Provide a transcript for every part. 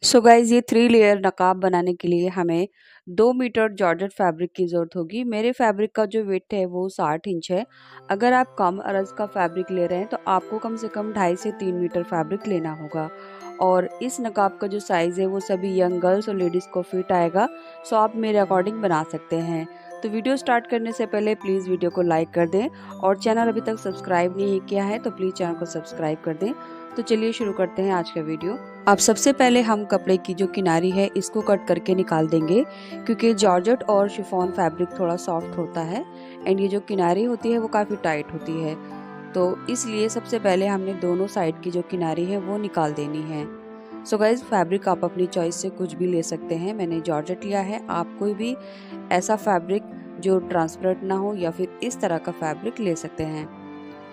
So guys ये 3 layer नकाब बनाने के लिए हमें 2 मीटर जॉर्जेट फैब्रिक की ज़रूरत होगी। मेरे फैब्रिक का जो विड्थ है वो 60 इंच है। अगर आप कम अरज का फैब्रिक ले रहे हैं तो आपको कम से कम 2.5 से 3 मीटर फैब्रिक लेना होगा। और इस नकाब का जो साइज़ है वो सभी यंग गर्ल्स और लेडीज़ को फिट आएगा। सो आप मेरे अकॉर्डिंग बना सकते हैं। तो वीडियो स्टार्ट करने से पहले प्लीज़ वीडियो को लाइक कर दें और चैनल अभी तक सब्सक्राइब नहीं किया है तो प्लीज़ चैनल को सब्सक्राइब कर दें। तो चलिए शुरू करते हैं आज का वीडियो। अब सबसे पहले हम कपड़े की जो किनारी है इसको कट करके निकाल देंगे, क्योंकि जॉर्जेट और शिफॉन फैब्रिक थोड़ा सॉफ्ट होता है एंड ये जो किनारी होती है वो काफ़ी टाइट होती है। तो इसलिए सबसे पहले हमने दोनों साइड की जो किनारी है वो निकाल देनी है। सो गाइज फैब्रिक आप अपनी चॉइस से कुछ भी ले सकते हैं। मैंने जॉर्जेट लिया है, आप कोई भी ऐसा फैब्रिक जो ट्रांसपेरेंट ना हो या फिर इस तरह का फैब्रिक ले सकते हैं।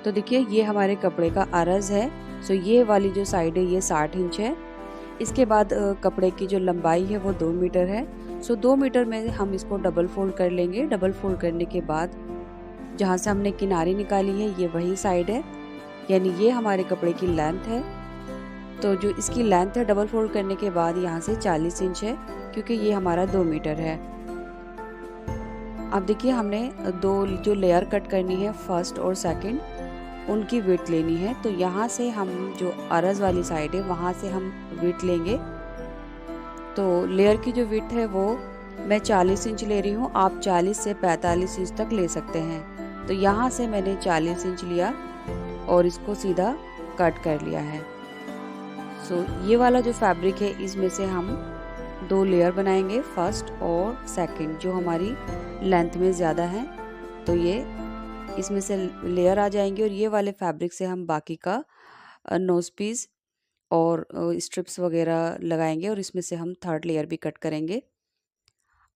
तो देखिए ये हमारे कपड़े का अरज है। सो ये वाली जो साइड है ये 60 इंच है। इसके बाद कपड़े की जो लंबाई है वो 2 मीटर है। सो 2 मीटर में हम इसको डबल फोल्ड कर लेंगे। डबल फोल्ड करने के बाद जहाँ से हमने किनारी निकाली है ये वही साइड है, यानी ये हमारे कपड़े की लेंथ है। तो जो इसकी लेंथ है डबल फोल्ड करने के बाद यहाँ से 40 इंच है, क्योंकि ये हमारा 2 मीटर है। अब देखिए हमने दो जो लेयर कट करनी है फर्स्ट और सेकंड, उनकी विड्थ लेनी है। तो यहाँ से हम जो अरज वाली साइड है वहाँ से हम विड्थ लेंगे। तो लेयर की जो विड्थ है वो मैं 40 इंच ले रही हूँ, आप 40 से 45 इंच तक ले सकते हैं। तो यहाँ से मैंने 40 इंच लिया और इसको सीधा कट कर लिया है। सो ये वाला जो फैब्रिक है इसमें से हम 2 लेयर बनाएंगे, फर्स्ट और सेकंड, जो हमारी लेंथ में ज़्यादा है। तो ये इसमें से लेयर आ जाएंगे और ये वाले फैब्रिक से हम बाकी का नोज पीस और स्ट्रिप्स वगैरह लगाएंगे और इसमें से हम थर्ड लेयर भी कट करेंगे।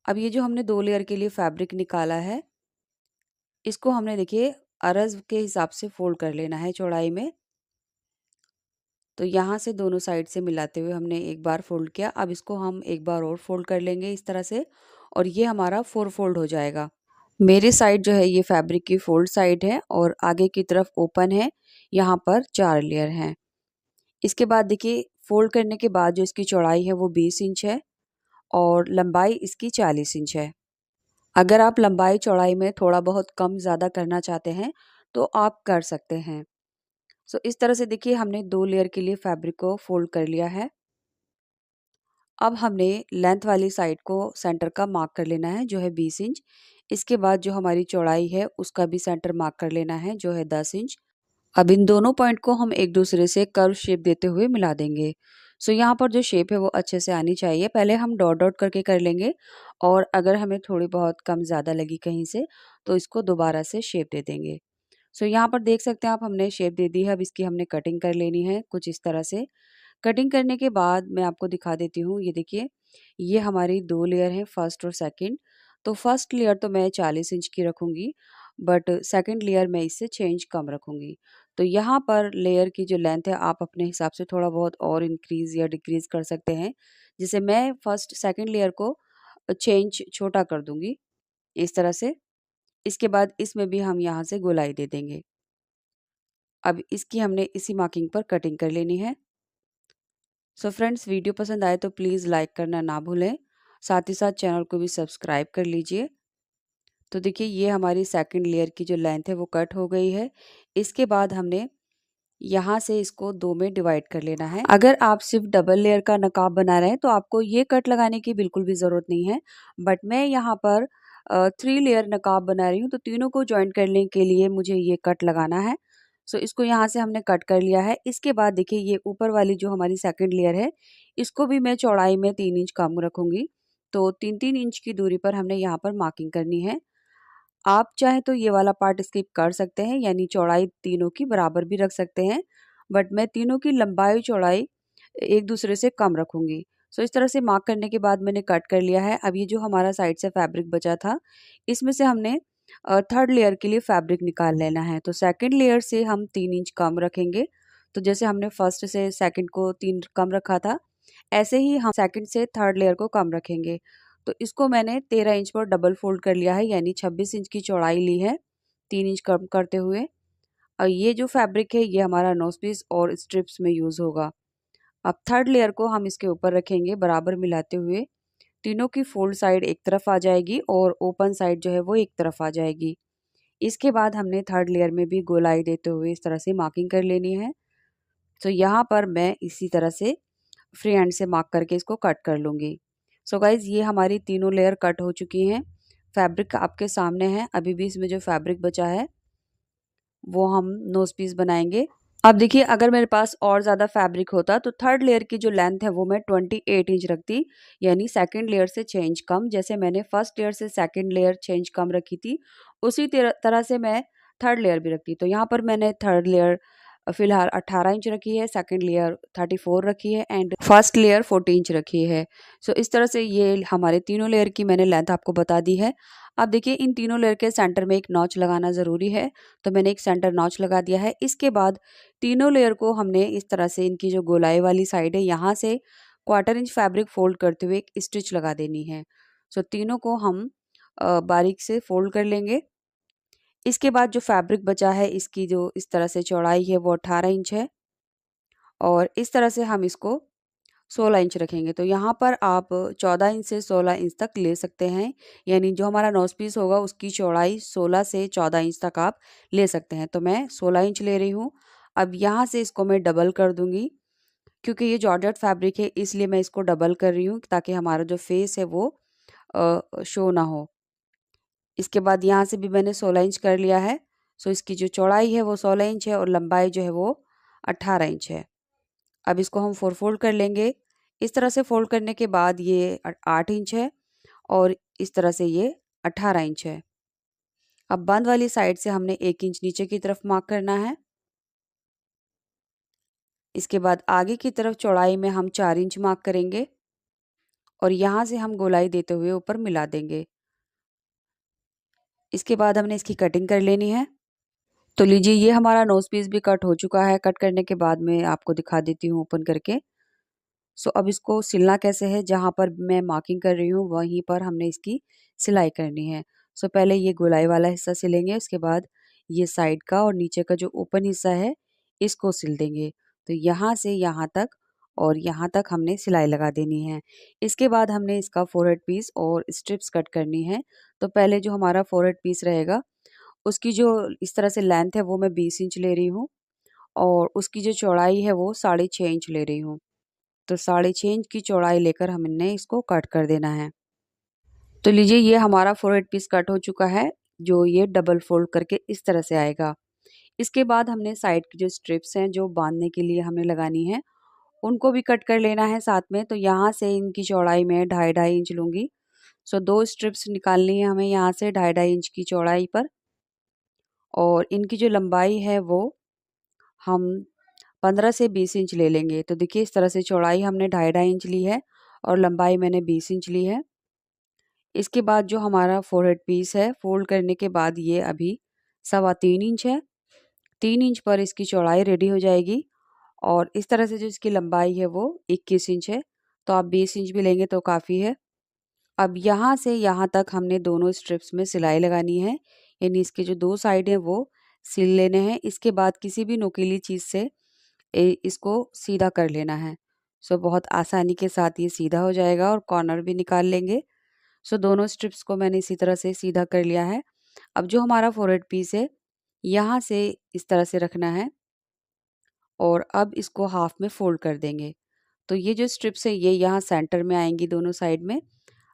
अब ये जो हमने 2 लेयर के लिए फैब्रिक निकाला है इसको हमने देखिए अरज के हिसाब से फोल्ड कर लेना है चौड़ाई में। तो यहाँ से दोनों साइड से मिलाते हुए हमने एक बार फोल्ड किया। अब इसको हम एक बार और फोल्ड कर लेंगे इस तरह से, और ये हमारा 4 फोल्ड हो जाएगा। मेरे साइड जो है ये फैब्रिक की फोल्ड साइड है और आगे की तरफ ओपन है। यहाँ पर 4 लेयर हैं। इसके बाद देखिए फोल्ड करने के बाद जो इसकी चौड़ाई है वो 20 इंच है और लंबाई इसकी 40 इंच है। अगर आप लंबाई चौड़ाई में थोड़ा बहुत कम ज़्यादा करना चाहते हैं तो आप कर सकते हैं। सो इस तरह से देखिए हमने 2 लेयर के लिए फैब्रिक को फोल्ड कर लिया है। अब हमने लेंथ वाली साइड को सेंटर का मार्क कर लेना है जो है 20 इंच। इसके बाद जो हमारी चौड़ाई है उसका भी सेंटर मार्क कर लेना है जो है 10 इंच। अब इन दोनों पॉइंट को हम एक दूसरे से कर्व शेप देते हुए मिला देंगे। सो यहाँ पर जो शेप है वो अच्छे से आनी चाहिए। पहले हम डॉट डॉट करके कर लेंगे और अगर हमें थोड़ी बहुत कम ज़्यादा लगी कहीं से तो इसको दोबारा से शेप दे देंगे। सो यहाँ पर देख सकते हैं आप, हमने शेप दे दी है। अब इसकी हमने कटिंग कर लेनी है कुछ इस तरह से। कटिंग करने के बाद मैं आपको दिखा देती हूँ, ये देखिए ये हमारी 2 लेयर हैं, फर्स्ट और सेकंड। तो फर्स्ट लेयर तो मैं 40 इंच की रखूँगी, बट सेकंड लेयर मैं इससे 6 इंच कम रखूँगी। तो यहाँ पर लेयर की जो लेंथ है आप अपने हिसाब से थोड़ा बहुत और इंक्रीज़ या डिक्रीज़ कर सकते हैं। जैसे मैं फर्स्ट सेकंड लेयर को 6 इंच छोटा कर दूँगी इस तरह से। इसके बाद इसमें भी हम यहाँ से गोलाई दे देंगे। अब इसकी हमने इसी मार्किंग पर कटिंग कर लेनी है। सो फ्रेंड्स, वीडियो पसंद आए तो प्लीज़ लाइक करना ना भूलें, साथ ही साथ चैनल को भी सब्सक्राइब कर लीजिए। तो देखिए ये हमारी सेकंड लेयर की जो लेंथ है वो कट हो गई है। इसके बाद हमने यहाँ से इसको 2 में डिवाइड कर लेना है। अगर आप सिर्फ डबल लेयर का नकाब बना रहे हैं तो आपको ये कट लगाने की बिल्कुल भी ज़रूरत नहीं है, बट मैं यहाँ पर 3 लेयर नकाब बना रही हूँ तो तीनों को जॉइंट करने के लिए मुझे ये कट लगाना है। सो इसको यहाँ से हमने कट कर लिया है। इसके बाद देखिए ये ऊपर वाली जो हमारी सेकंड लेयर है इसको भी मैं चौड़ाई में 3 इंच कम रखूँगी। तो 3-3 इंच की दूरी पर हमने यहाँ पर मार्किंग करनी है। आप चाहे तो ये वाला पार्ट स्किप कर सकते हैं, यानी चौड़ाई तीनों की बराबर भी रख सकते हैं, बट मैं तीनों की लंबाई चौड़ाई एक दूसरे से कम रखूँगी। सो इस तरह से मार्क करने के बाद मैंने कट कर लिया है। अब ये जो हमारा साइड से फैब्रिक बचा था इसमें से हमने थर्ड लेयर के लिए फैब्रिक निकाल लेना है। तो सेकंड लेयर से हम 3 इंच कम रखेंगे। तो जैसे हमने फर्स्ट से सेकंड को 3 कम रखा था, ऐसे ही हम सेकंड से थर्ड लेयर को कम रखेंगे। तो इसको मैंने 13 इंच पर डबल फोल्ड कर लिया है, यानी 26 इंच की चौड़ाई ली है 3 इंच कम करते हुए। और ये जो फैब्रिक है ये हमारा नोज पीस और स्ट्रिप्स में यूज़ होगा। अब थर्ड लेयर को हम इसके ऊपर रखेंगे बराबर मिलाते हुए। तीनों की फोल्ड साइड एक तरफ आ जाएगी और ओपन साइड जो है वो एक तरफ आ जाएगी। इसके बाद हमने थर्ड लेयर में भी गोलाई देते हुए इस तरह से मार्किंग कर लेनी है। तो यहाँ पर मैं इसी तरह से फ्री हैंड से मार्क करके इसको कट कर लूँगी। सो गाइज़, ये हमारी तीनों लेयर कट हो चुकी हैं। फैब्रिक आपके सामने है। अभी भी इसमें जो फैब्रिक बचा है वो हम नोज पीस बनाएंगे। अब देखिए, अगर मेरे पास और ज़्यादा फैब्रिक होता तो थर्ड लेयर की जो लेंथ है वो मैं 28 इंच रखती, यानी सेकंड लेयर से चेंज कम। जैसे मैंने फर्स्ट लेयर से सेकंड लेयर चेंज कम रखी थी, उसी तरह से मैं थर्ड लेयर भी रखती। तो यहाँ पर मैंने थर्ड लेयर फिलहाल 18 इंच रखी है, सेकंड लेयर 34 रखी है एंड फर्स्ट लेयर 40 इंच रखी है। सो इस तरह से ये हमारे तीनों लेयर की मैंने लेंथ आपको बता दी है। अब देखिए, इन तीनों लेयर के सेंटर में एक नॉच लगाना ज़रूरी है, तो मैंने एक सेंटर नॉच लगा दिया है। इसके बाद तीनों लेयर को हमने इस तरह से इनकी जो गोलाई वाली साइड है यहाँ से 1/4 इंच फैब्रिक फोल्ड करते हुए एक स्टिच लगा देनी है। सो तीनों को हम बारीक से फोल्ड कर लेंगे। इसके बाद जो फैब्रिक बचा है, इसकी जो इस तरह से चौड़ाई है वो 18 इंच है और इस तरह से हम इसको 16 इंच रखेंगे। तो यहाँ पर आप 14 इंच से 16 इंच तक ले सकते हैं, यानी जो हमारा नोज पीस होगा उसकी चौड़ाई 16 से 14 इंच तक आप ले सकते हैं। तो मैं 16 इंच ले रही हूँ। अब यहाँ से इसको मैं डबल कर दूंगी, क्योंकि ये जॉर्जेट फैब्रिक है इसलिए मैं इसको डबल कर रही हूँ ताकि हमारा जो फेस है वो शो ना हो। इसके बाद यहाँ से भी मैंने 16 इंच कर लिया है। सो इसकी जो चौड़ाई है वो 16 इंच है और लंबाई जो है वो 18 इंच है। अब इसको हम 4 फोल्ड कर लेंगे। इस तरह से फोल्ड करने के बाद ये 8 इंच है और इस तरह से ये 18 इंच है। अब बंद वाली साइड से हमने 1 इंच नीचे की तरफ मार्क करना है। इसके बाद आगे की तरफ चौड़ाई में हम 4 इंच मार्क करेंगे और यहाँ से हम गोलाई देते हुए ऊपर मिला देंगे। इसके बाद हमने इसकी कटिंग कर लेनी है। तो लीजिए, ये हमारा नोज पीस भी कट हो चुका है। कट करने के बाद मैं आपको दिखा देती हूँ ओपन करके। सो अब इसको सिलना कैसे है, जहाँ पर मैं मार्किंग कर रही हूँ वहीं पर हमने इसकी सिलाई करनी है। सो पहले ये गोलाई वाला हिस्सा सिलेंगे, उसके बाद ये साइड का और नीचे का जो ओपन हिस्सा है इसको सिल देंगे। तो यहाँ से यहाँ तक और यहाँ तक हमने सिलाई लगा देनी है। इसके बाद हमने इसका फोरहेड पीस और स्ट्रिप्स कट करनी है। तो पहले जो हमारा फोरहेड पीस रहेगा उसकी जो इस तरह से लेंथ है वो मैं 20 इंच ले रही हूँ और उसकी जो चौड़ाई है वो 6.5 इंच ले रही हूँ। तो 6.5 इंच की चौड़ाई लेकर हमने इसको कट कर देना है। तो लीजिए, ये हमारा फोरहेड पीस कट हो चुका है, जो ये डबल फोल्ड करके इस तरह से आएगा। इसके बाद हमने साइड की जो स्ट्रिप्स हैं जो बांधने के लिए हमें लगानी है, उनको भी कट कर लेना है साथ में। तो यहाँ से इनकी चौड़ाई मैं 2.5 इंच लूँगी। सो 2 स्ट्रिप्स निकालनी है हमें यहाँ से 2.5 इंच की चौड़ाई पर और इनकी जो लंबाई है वो हम 15 से 20 इंच ले लेंगे। तो देखिए, इस तरह से चौड़ाई हमने 2.5 इंच ली है और लंबाई मैंने 20 इंच ली है। इसके बाद जो हमारा फोरहेड पीस है फोल्ड करने के बाद ये अभी 3.25 इंच है। 3 इंच पर इसकी चौड़ाई रेडी हो जाएगी और इस तरह से जो इसकी लंबाई है वो 21 इंच है। तो आप 20 इंच भी लेंगे तो काफ़ी है। अब यहाँ से यहाँ तक हमने दोनों स्ट्रिप्स में सिलाई लगानी है, यानी इसके जो 2 साइड हैं वो सिल लेने हैं। इसके बाद किसी भी नुकीली चीज़ से इसको सीधा कर लेना है। सो बहुत आसानी के साथ ये सीधा हो जाएगा और कॉर्नर भी निकाल लेंगे। सो दोनों स्ट्रिप्स को मैंने इसी तरह से सीधा कर लिया है। अब जो हमारा फोरहेड पीस है यहाँ से इस तरह से रखना है और अब इसको हाफ में फोल्ड कर देंगे। तो ये जो स्ट्रिप्स है ये यहाँ सेंटर में आएंगी दोनों साइड में।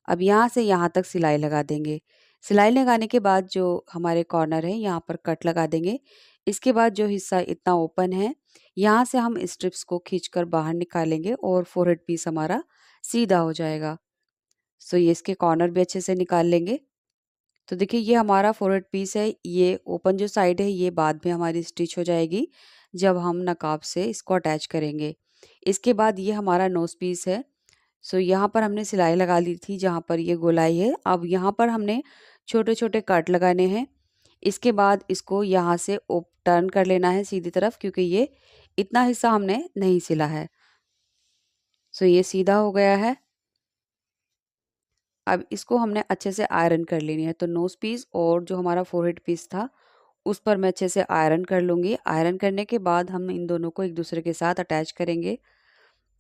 अब यहाँ से यहाँ तक सिलाई लगा देंगे। सिलाई लगाने के बाद जो हमारे कॉर्नर है यहाँ पर कट लगा देंगे। इसके बाद जो हिस्सा इतना ओपन है यहाँ से हम स्ट्रिप्स को खींचकर बाहर निकालेंगे और फोरहेड पीस हमारा सीधा हो जाएगा। सो ये इसके कॉर्नर भी अच्छे से निकाल लेंगे। तो देखिए, ये हमारा फोरहेड पीस है। ये ओपन जो साइड है ये बाद में हमारी स्टिच हो जाएगी जब हम नकाब से इसको अटैच करेंगे। इसके बाद ये हमारा नोज पीस है। सो यहाँ पर हमने सिलाई लगा ली थी जहाँ पर ये गोलाई है। अब यहाँ पर हमने छोटे छोटे कट लगाने हैं। इसके बाद इसको यहाँ से टर्न कर लेना है सीधी तरफ, क्योंकि ये इतना हिस्सा हमने नहीं सिला है। सो ये सीधा हो गया है। अब इसको हमने अच्छे से आयरन कर लेनी है। तो नोज पीस और जो हमारा फोरहेड पीस था उस पर मैं अच्छे से आयरन कर लूँगी। आयरन करने के बाद हम इन दोनों को एक दूसरे के साथ अटैच करेंगे।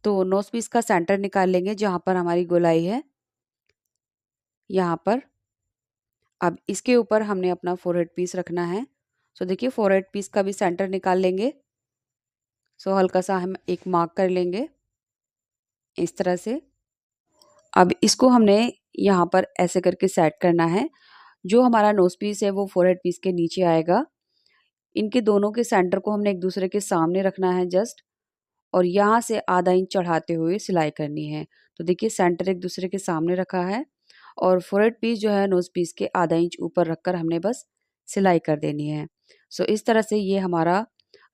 तो नोज पीस का सेंटर निकाल लेंगे जहाँ पर हमारी गोलाई है, यहाँ पर। अब इसके ऊपर हमने अपना फोरहेड पीस रखना है। सो देखिए फोरहेड पीस का भी सेंटर निकाल लेंगे। सो हल्का सा हम एक मार्क कर लेंगे इस तरह से। अब इसको हमने यहाँ पर ऐसे करके सेट करना है। जो हमारा नोज पीस है वो फोरहेड पीस के नीचे आएगा। इनके दोनों के सेंटर को हमने एक दूसरे के सामने रखना है जस्ट, और यहाँ से आधा इंच चढ़ाते हुए सिलाई करनी है। तो देखिए सेंटर एक दूसरे के सामने रखा है और फोरहेड पीस जो है नोज पीस के आधा इंच ऊपर रखकर हमने बस सिलाई कर देनी है। सो इस तरह से ये हमारा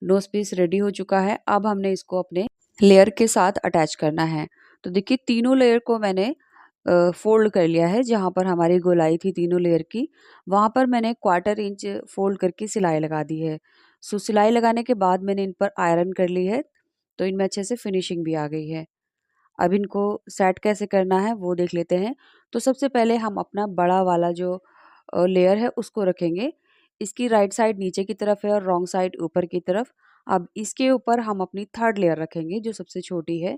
नोज पीस रेडी हो चुका है। अब हमने इसको अपने लेयर के साथ अटैच करना है। तो देखिए तीनों लेयर को मैंने फोल्ड कर लिया है। जहाँ पर हमारी गोलाई थी तीनों लेयर की, वहाँ पर मैंने 1/4 इंच फोल्ड करके सिलाई लगा दी है। सो सिलाई लगाने के बाद मैंने इन पर आयरन कर ली है, तो इनमें अच्छे से फिनिशिंग भी आ गई है। अब इनको सेट कैसे करना है वो देख लेते हैं। तो सबसे पहले हम अपना बड़ा वाला जो लेयर है उसको रखेंगे। इसकी राइट साइड नीचे की तरफ है और रॉन्ग साइड ऊपर की तरफ। अब इसके ऊपर हम अपनी थर्ड लेयर रखेंगे जो सबसे छोटी है।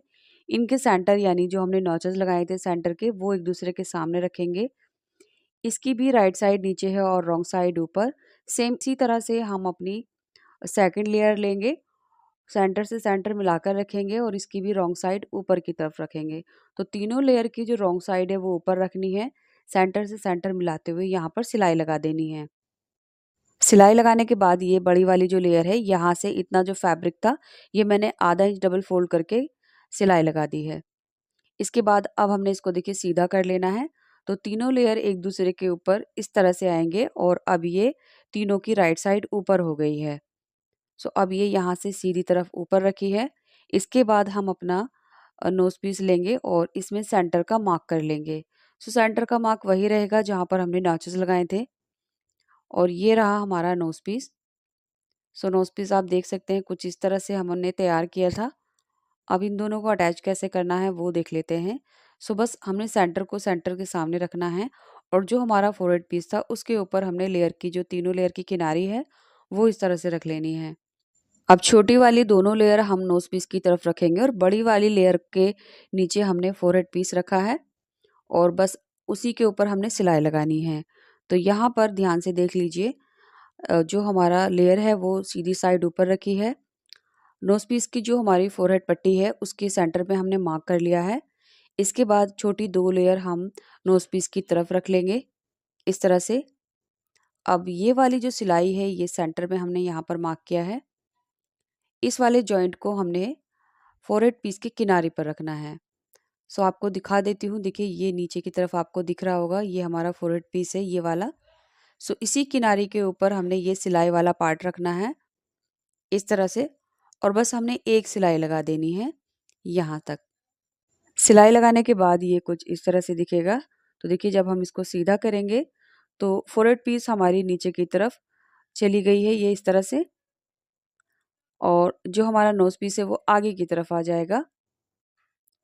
इनके सेंटर यानी जो हमने नॉचेस लगाए थे सेंटर के, वो एक दूसरे के सामने रखेंगे। इसकी भी राइट साइड नीचे है और रॉन्ग साइड ऊपर। सेम इसी तरह से हम अपनी सेकंड लेयर लेंगे, सेंटर से सेंटर मिलाकर रखेंगे और इसकी भी रॉन्ग साइड ऊपर की तरफ रखेंगे। तो तीनों लेयर की जो रॉन्ग साइड है वो ऊपर रखनी है। सेंटर से सेंटर मिलाते हुए यहाँ पर सिलाई लगा देनी है। सिलाई लगाने के बाद ये बड़ी वाली जो लेयर है, यहाँ से इतना जो फैब्रिक था ये मैंने आधा इंच डबल फोल्ड करके सिलाई लगा दी है। इसके बाद अब हमने इसको देखिए सीधा कर लेना है। तो तीनों लेयर एक दूसरे के ऊपर इस तरह से आएंगे और अब ये तीनों की राइट साइड ऊपर हो गई है। सो अब ये यहाँ से सीधी तरफ ऊपर रखी है। इसके बाद हम अपना नोज पीस लेंगे और इसमें सेंटर का मार्क कर लेंगे। सो सेंटर का मार्क वही रहेगा जहाँ पर हमने नॉचेस लगाए थे, और ये रहा हमारा नोज पीस। सो नोज पीस आप देख सकते हैं कुछ इस तरह से हमने तैयार किया था। अब इन दोनों को अटैच कैसे करना है वो देख लेते हैं। सो बस हमने सेंटर को सेंटर के सामने रखना है और जो हमारा फोरहेड पीस था उसके ऊपर हमने लेयर की जो तीनों लेयर की किनारी है वो इस तरह से रख लेनी है। अब छोटी वाली दोनों लेयर हम नोज पीस की तरफ रखेंगे और बड़ी वाली लेयर के नीचे हमने फोरहेड पीस रखा है और बस उसी के ऊपर हमने सिलाई लगानी है। तो यहाँ पर ध्यान से देख लीजिए, जो हमारा लेयर है वो सीधी साइड ऊपर रखी है। नोज पीस की जो हमारी फोरहेड पट्टी है उसके सेंटर पे हमने मार्क कर लिया है। इसके बाद छोटी 2 लेयर हम नोज पीस की तरफ रख लेंगे इस तरह से। अब ये वाली जो सिलाई है ये सेंटर में हमने यहाँ पर मार्क किया है। इस वाले जॉइंट को हमने फोरहेड पीस के किनारे पर रखना है। सो आपको दिखा देती हूँ, देखिए ये नीचे की तरफ आपको दिख रहा होगा, ये हमारा फोरहेड पीस है ये वाला। सो इसी किनारे के ऊपर हमने ये सिलाई वाला पार्ट रखना है इस तरह से, और बस हमने एक सिलाई लगा देनी है यहाँ तक। सिलाई लगाने के बाद ये कुछ इस तरह से दिखेगा। तो देखिए जब हम इसको सीधा करेंगे तो फोरहेड पीस हमारी नीचे की तरफ चली गई है ये इस तरह से, और जो हमारा नोज पीस है वो आगे की तरफ आ जाएगा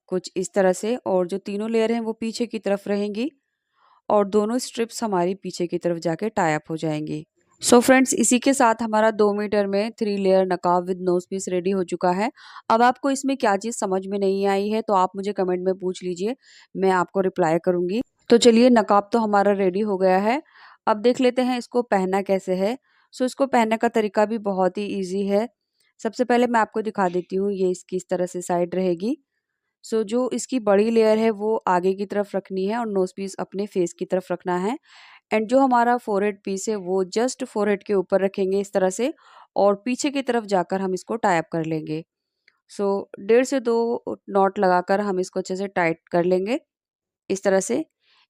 कुछ इस तरह से, और जो तीनों लेयर हैं वो पीछे की तरफ रहेंगी और दोनों स्ट्रिप्स हमारी पीछे की तरफ जाके टाई अप हो जाएंगी। सो फ्रेंड्स, इसी के साथ हमारा 2 मीटर में 3 लेयर नकाब विद नोज पीस रेडी हो चुका है। अब आपको इसमें क्या चीज़ समझ में नहीं आई है तो आप मुझे कमेंट में पूछ लीजिए, मैं आपको रिप्लाई करूंगी। तो चलिए नकाब तो हमारा रेडी हो गया है। अब देख लेते हैं इसको पहनना कैसे है। सो इसको पहनने का तरीका भी बहुत ही ईजी है। सबसे पहले मैं आपको दिखा देती हूँ, ये इसकी इस तरह से साइड रहेगी। सो जो इसकी बड़ी लेयर है वो आगे की तरफ रखनी है और नोज पीस अपने फेस की तरफ रखना है। एंड जो हमारा फोरहेड पीस है वो जस्ट फोरहेड के ऊपर रखेंगे इस तरह से, और पीछे की तरफ जाकर हम इसको टाई अप कर लेंगे। सो 1.5 से 2 नॉट लगाकर हम इसको अच्छे से टाइट कर लेंगे इस तरह से।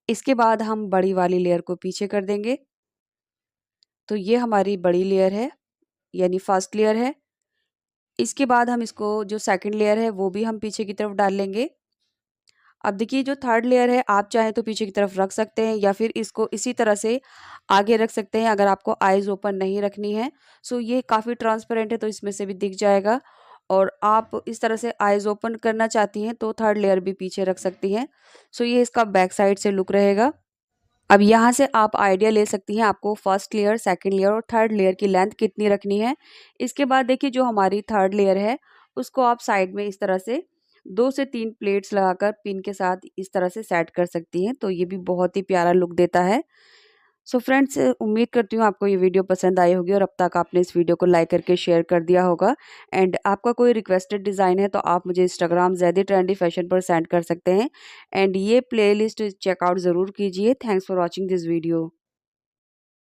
इसके बाद हम बड़ी वाली लेयर को पीछे कर देंगे। तो ये हमारी बड़ी लेयर है यानी फर्स्ट लेयर है। इसके बाद हम इसको जो सेकंड लेयर है वो भी हम पीछे की तरफ डाल लेंगे। अब देखिए जो थर्ड लेयर है आप चाहे तो पीछे की तरफ रख सकते हैं या फिर इसको इसी तरह से आगे रख सकते हैं अगर आपको आईज ओपन नहीं रखनी है। सो ये काफ़ी ट्रांसपेरेंट है तो इसमें से भी दिख जाएगा, और आप इस तरह से आईज ओपन करना चाहती हैं तो थर्ड लेयर भी पीछे रख सकती हैं। सो ये इसका बैक साइड से लुक रहेगा। अब यहाँ से आप आइडिया ले सकती हैं आपको फर्स्ट लेयर, सेकंड लेयर और थर्ड लेयर की लेंथ कितनी रखनी है। इसके बाद देखिए जो हमारी थर्ड लेयर है उसको आप साइड में इस तरह से 2 से 3 प्लेट्स लगाकर पिन के साथ इस तरह से सेट कर सकती हैं, तो ये भी बहुत ही प्यारा लुक देता है। सो फ्रेंड्स, उम्मीद करती हूँ आपको ये वीडियो पसंद आई होगी और अब तक आपने इस वीडियो को लाइक करके शेयर कर दिया होगा। एंड आपका कोई रिक्वेस्टेड डिज़ाइन है तो आप मुझे इंस्टाग्राम ज़ैदी ट्रेंडी फैशन पर सेंड कर सकते हैं। एंड ये प्लेलिस्ट चेकआउट ज़रूर कीजिए। Thanks for watching this video.